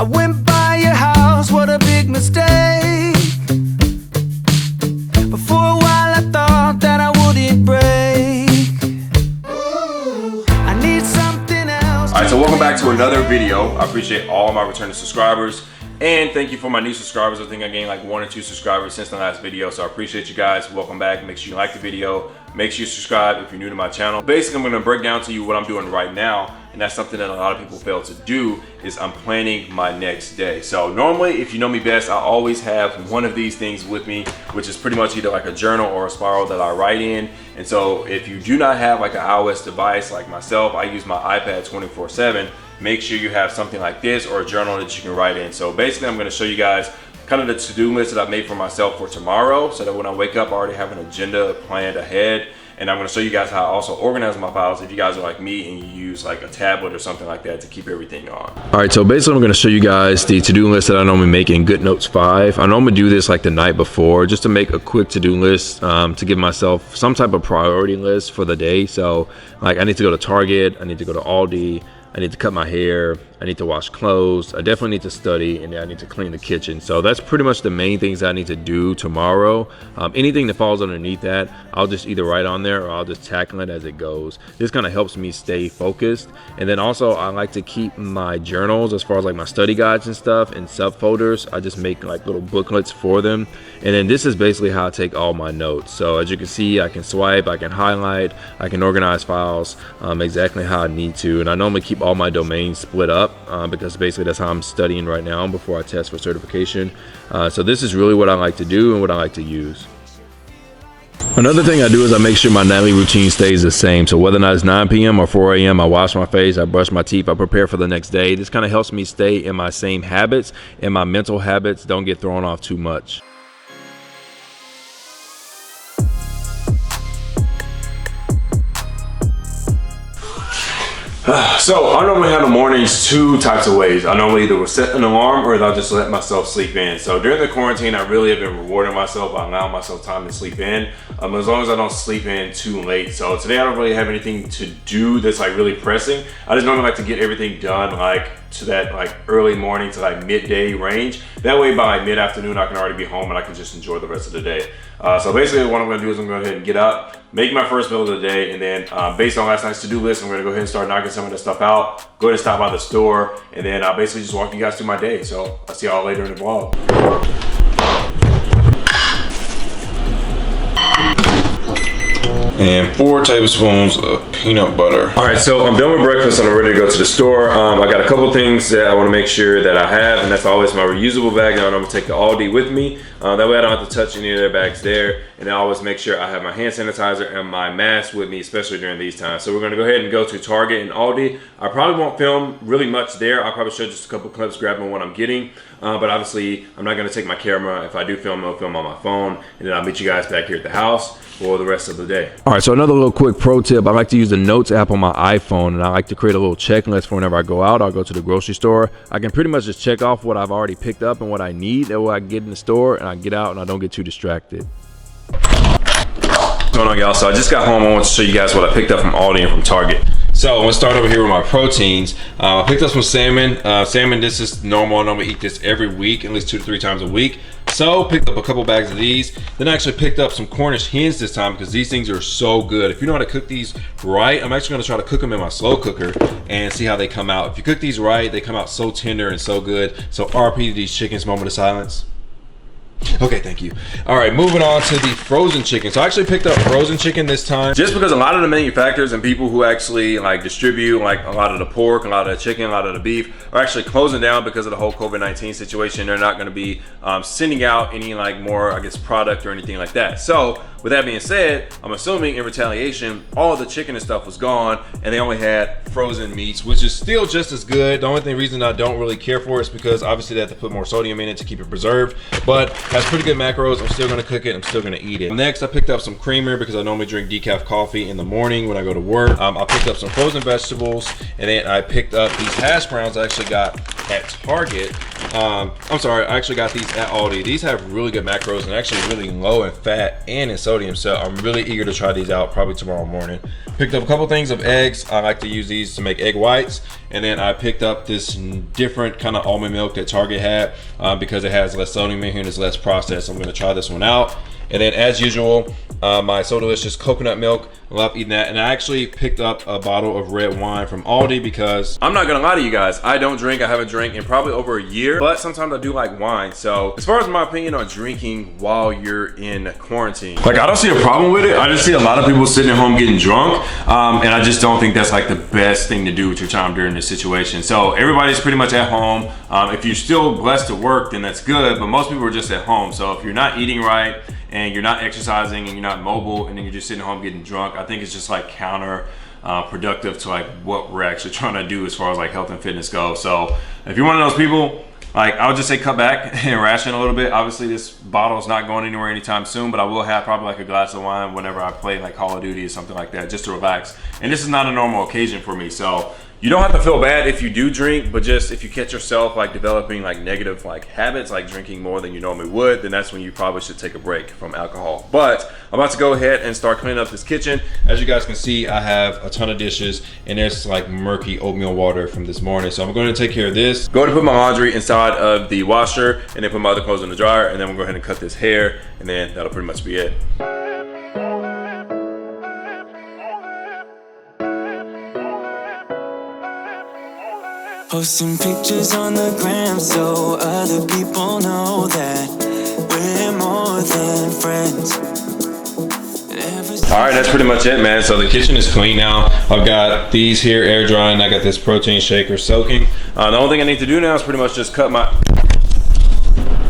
I went by your house, what a big mistake. But for a while I thought that I wouldn't break. I need something else. Alright, so welcome back to another video. I appreciate all of my returning subscribers. And thank you for my new subscribers. I think I gained like 1 or 2 subscribers since the last video. So I appreciate you guys. Welcome back. Make sure you like the video. Make sure you subscribe if you're new to my channel. Basically, I'm going to break down to you what I'm doing right now. And that's something that a lot of people fail to do, is I'm planning my next day. So normally, if you know me best, I always have one of these things with me, which is pretty much either like a journal or a spiral that I write in. And so if you do not have like an iOS device like myself, I use my iPad 24/7. Make sure you have something like this or a journal that you can write in. So basically, I'm going to show you guys kind of the to-do list that I've made for myself for tomorrow, so that when I wake up, I already have an agenda planned ahead. And I'm going to show you guys how I also organize my files if you guys are like me and you use like a tablet or something like that to keep everything on. All right, so basically I'm going to show you guys the to-do list that I normally make in GoodNotes 5. I normally do this like the night before, just to make a quick to-do list, to give myself some type of priority list for the day. So like I need to go to Target, I need to go to Aldi, I need to cut my hair, I need to wash clothes, I definitely need to study, and then I need to clean the kitchen. So that's pretty much the main things I need to do tomorrow. Anything that falls underneath that, I'll just either write on there or I'll just tackle it as it goes. This kind of helps me stay focused. And then also I like to keep my journals, as far as like my study guides and stuff, in subfolders. I just make like little booklets for them. And then this is basically how I take all my notes. So as you can see, I can swipe, I can highlight, I can organize files exactly how I need to. And I normally keep all my domains split up because basically that's how I'm studying right now before I test for certification. So this is really what I like to do and what I like to use. Another thing I do is I make sure my nightly routine stays the same. So whether or not it's 9 p.m. or 4 a.m., I wash my face, I brush my teeth, I prepare for the next day. This kind of helps me stay in my same habits, and my mental habits don't get thrown off too much. So I normally have the mornings 2 types of ways. I normally either will set an alarm or I'll just let myself sleep in. So during the quarantine, I really have been rewarding myself by allowing myself time to sleep in, as long as I don't sleep in too late. So today I don't really have anything to do that's like really pressing. I just normally like to get everything done like to that like early morning to like midday range. That way by like mid-afternoon I can already be home and I can just enjoy the rest of the day. So basically what I'm gonna do is I'm gonna go ahead and get up, make my first meal of the day, and then based on last night's to-do list, I'm gonna go ahead and start knocking some of the stuff out, go ahead and stop by the store, and then I'll basically just walk you guys through my day. So I'll see y'all later in the vlog. And 4 tablespoons of peanut butter. All right, so I'm done with breakfast and I'm ready to go to the store. I got a couple things that I want to make sure that I have, and that's always my reusable bag. Now I'm gonna take the Aldi with me. That way I don't have to touch any of their bags there. And I always make sure I have my hand sanitizer and my mask with me, especially during these times. So we're gonna go ahead and go to Target and Aldi. I probably won't film really much there. I'll probably show just a couple clips grabbing what I'm getting. But obviously I'm not gonna take my camera. If I do film, I'll film on my phone, and then I'll meet you guys back here at the house for the rest of the day. All right, so another little quick pro tip. I like to use the Notes app on my iPhone, and I like to create a little checklist for whenever I go out. I'll go to the grocery store. I can pretty much just check off what I've already picked up and what I need. That way I can get in the store and I get out and I don't get too distracted. What's going on, y'all? So I just got home. I want to show you guys what I picked up from Aldi and from Target. So I'm gonna start over here with my proteins. I picked up some salmon. Salmon, this is normal. I normally eat this every week, at least 2 to 3 times a week. So picked up a couple bags of these. Then I actually picked up some Cornish hens this time because these things are so good. If you know how to cook these right, I'm actually gonna try to cook them in my slow cooker and see how they come out. If you cook these right, they come out so tender and so good. So RP to these chickens, moment of silence. Okay, thank you. All right, moving on to the frozen chicken. So I actually picked up frozen chicken this time, just because a lot of the manufacturers and people who actually like distribute like a lot of the pork, a lot of the chicken, a lot of the beef are actually closing down because of the whole COVID-19 situation. They're not going to be sending out any like more, I guess, product or anything like that. So with that being said, I'm assuming in retaliation, all of the chicken and stuff was gone, and they only had frozen meats, which is still just as good. The only reason I don't really care for it is because obviously they have to put more sodium in it to keep it preserved, but has pretty good macros. I'm still gonna cook it, I'm still gonna eat it. Next, I picked up some creamer because I normally drink decaf coffee in the morning when I go to work. I picked up some frozen vegetables, and then I picked up these hash browns I actually got at Target. I'm sorry, I actually got these at Aldi. These have really good macros and actually really low in fat and in sodium. So I'm really eager to try these out probably tomorrow morning. Picked up a couple things of eggs. I like to use these to make egg whites. And then I picked up this different kind of almond milk that Target had because it has less sodium in here and it's less processed. I'm gonna try this one out. And then as usual, my Sodalicious coconut milk. I love eating that. And I actually picked up a bottle of red wine from Aldi because I'm not gonna lie to you guys, I don't drink. I haven't drank in probably over a year, but sometimes I do like wine. So as far as my opinion on drinking while you're in quarantine, like I don't see a problem with it. I just see a lot of people sitting at home getting drunk. And I just don't think that's like the best thing to do with your time during this situation. So everybody's pretty much at home. If you're still blessed to work, then that's good, but most people are just at home. So if you're not eating right, and you're not exercising and you're not mobile and then you're just sitting home getting drunk, I think it's just like counter productive to like what we're actually trying to do as far as like health and fitness go. So if you're one of those people, like I would just say cut back and ration a little bit. Obviously this bottle is not going anywhere anytime soon, but I will have probably like a glass of wine whenever I play like Call of Duty or something like that, just to relax. And this is not a normal occasion for me, so you don't have to feel bad if you do drink, but just if you catch yourself like developing like negative like habits, like drinking more than you normally would, then that's when you probably should take a break from alcohol. But I'm about to go ahead and start cleaning up this kitchen. As you guys can see, I have a ton of dishes and there's like murky oatmeal water from this morning. So I'm going to take care of this. Go to put my laundry inside of the washer and then put my other clothes in the dryer, and then we'll go ahead and cut this hair, and then that'll pretty much be it. Posting pictures on the gram so other people know that we're more than friends. All right, that's pretty much it, man. So the kitchen is clean now. I've got these here air drying. I got this protein shaker soaking. The only thing I need to do now is pretty much just cut my...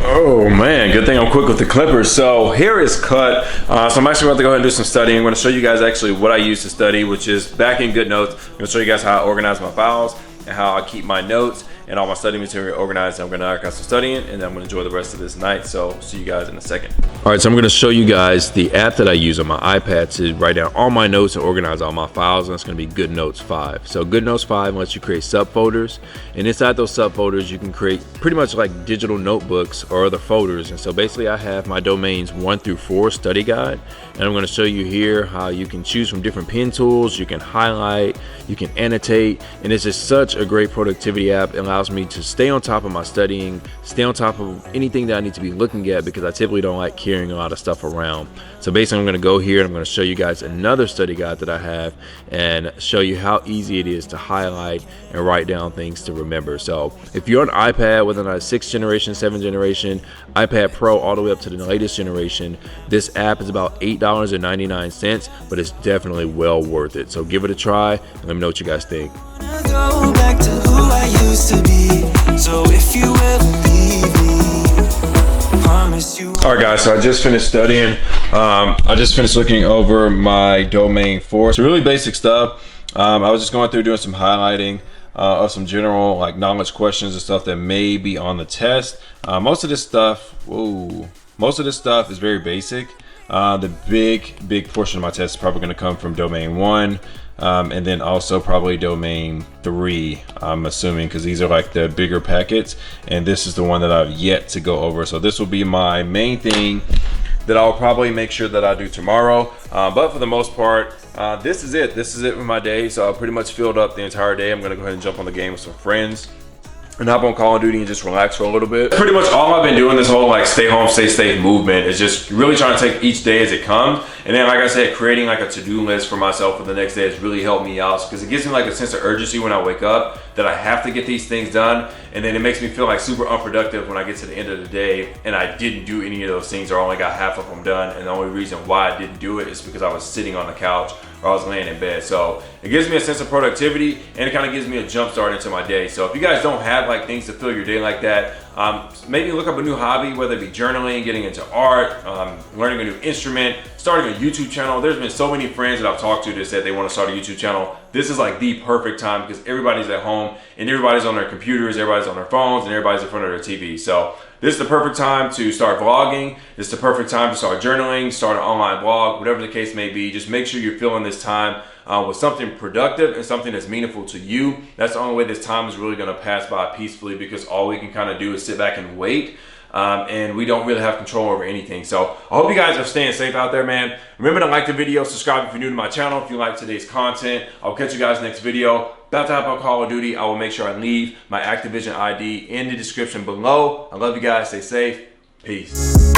Oh man, good thing I'm quick with the clippers. So hair is cut. So I'm actually about to go ahead and do some studying. I'm going to show you guys actually what I use to study, which is back in GoodNotes. I'm going to show you guys how I organize my files and how I keep my notes and all my study material organized. I'm gonna knock out some studying and then I'm gonna enjoy the rest of this night. So see you guys in a second. All right, so I'm gonna show you guys the app that I use on my iPad to write down all my notes and organize all my files, and it's gonna be GoodNotes 5. So GoodNotes 5 lets you create subfolders, and inside those subfolders you can create pretty much like digital notebooks or other folders. And so basically I have my domains 1 through 4 study guide, and I'm gonna show you here how you can choose from different pen tools, you can highlight, you can annotate, and it's just such a great productivity app. It allows me to stay on top of my studying, stay on top of anything that I need to be looking at, because I typically don't like carrying a lot of stuff around. So basically I'm going to go here and I'm going to show you guys another study guide that I have and show you how easy it is to highlight and write down things to remember. So if you're on iPad, whether or not 6th generation, 7th generation, iPad Pro, all the way up to the latest generation, this app is about $8.99, but it's definitely well worth it. So give it a try and let me know what you guys think. Go back to who I used to be. So if you ever leave me, promise you. All right guys, so I just finished studying. I just finished looking over my domain 4. It's really basic stuff. I was just going through doing some highlighting of some general like knowledge questions and stuff that may be on the test. Most of this stuff is very basic. The big portion of my test is probably going to come from domain 1. And then also probably domain 3, I'm assuming, because these are like the bigger packets, and this is the one that I've yet to go over. So this will be my main thing that I'll probably make sure that I do tomorrow. But for the most part, this is it for my day. So I pretty much filled up the entire day. I'm gonna go ahead and jump on the game with some friends and hop on Call of Duty and just relax for a little bit. Pretty much all I've been doing this whole like stay home, stay safe movement is just really trying to take each day as it comes. And then like I said, creating like a to-do list for myself for the next day has really helped me out, because it gives me like a sense of urgency when I wake up that I have to get these things done. And then it makes me feel like super unproductive when I get to the end of the day and I didn't do any of those things or only got half of them done. And the only reason why I didn't do it is because I was sitting on the couch or I was laying in bed. So it gives me a sense of productivity and it kind of gives me a jump start into my day. So if you guys don't have like things to fill your day like that, maybe look up a new hobby, whether it be journaling, getting into art, learning a new instrument, starting a YouTube channel. There's been so many friends that I've talked to that said they want to start a YouTube channel. this is like the perfect time because everybody's at home and everybody's on their computers, everybody's on their phones, and everybody's in front of their TV. So this is the perfect time to start vlogging. This is the perfect time to start journaling, start an online blog, whatever the case may be. Just make sure you're filling this time with something productive and something that's meaningful to you. That's the only way this time is really going to pass by peacefully, because all we can kind of do is sit back and wait. And we don't really have control over anything. So I hope you guys are staying safe out there, man. Remember to like the video, subscribe if you're new to my channel, if you like today's content. I'll catch you guys next video. About to hop on Call of Duty. I will make sure I leave my Activision ID in the description below. I love you guys. Stay safe. Peace.